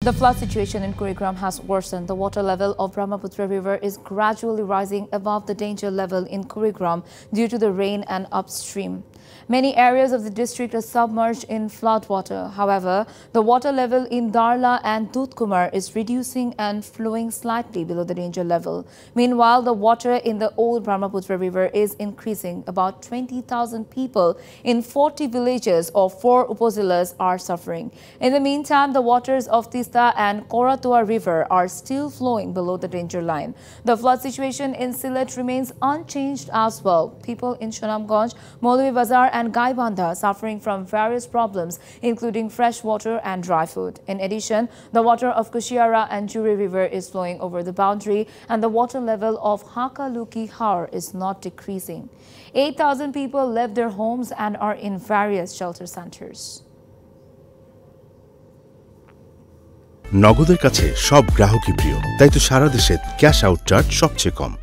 The flood situation in Kurigram has worsened. The water level of Brahmaputra River is gradually rising above the danger level in Kurigram due to the rain and upstream. Many areas of the district are submerged in floodwater. However, the water level in Darla and Dudhkumar is reducing and flowing slightly below the danger level. Meanwhile, the water in the old Brahmaputra River is increasing. About 20,000 people in 40 villages or 4 upazilas are suffering. In the meantime, the waters of Tista and Koratua River are still flowing below the danger line. The flood situation in Sylhet remains unchanged as well. People in Shanamganj, Maulavi Bazar and Gaibandha suffering from various problems, including fresh water and dry food. In addition, the water of Kushiara and Juri River is flowing over the boundary, and the water level of Hakaluki Har is not decreasing. 8,000 people left their homes and are in various shelter centers. নগদের কাছে সব গ্রাহকই প্রিয়, তাই তো সারা দেশে cash out charge সবচেয়ে কম।